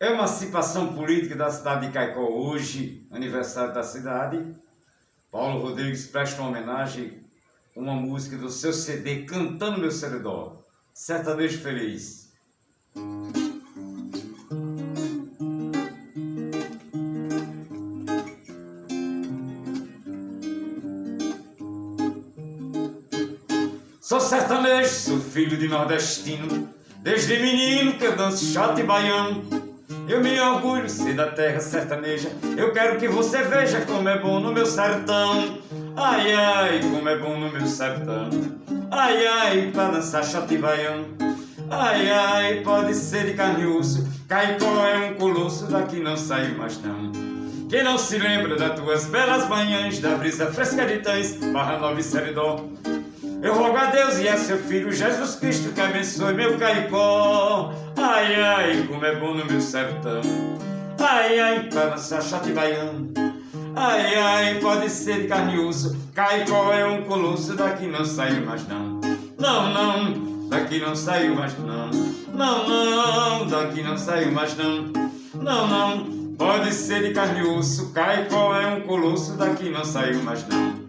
Emancipação política da cidade de Caicó hoje, aniversário da cidade. Paulo Rodrigues presta uma homenagem, uma música do seu CD, Cantando Meu Seridó, Sertanejo Feliz. Sou sertanejo, sou filho de nordestino, desde menino que eu danço chato e baiano. Eu me orgulho ser da terra sertaneja, eu quero que você veja como é bom no meu sertão. Ai, ai, como é bom no meu sertão. Ai, ai, pra dançar chato e baiano. Ai, ai, pode ser de carne e osso, Caicó é um colosso, daqui não saiu mais não. Quem não se lembra das tuas belas manhãs, da brisa fresca de Tães, Barra Nova e Seridó. Eu rogo a Deus e a seu Filho Jesus Cristo que abençoe meu Caicó. Ai, ai, como é bom no meu sertão. Ai, ai, para dançar chato e baiano. Ai, ai, pode ser de carne e osso, Caicó é um colosso, daqui não saiu mais não. Não, não, daqui não saiu mais não. Não, não, daqui não saiu mais não. Não, não, pode ser de carne e osso, Caicó é um colosso, daqui não saiu mais não.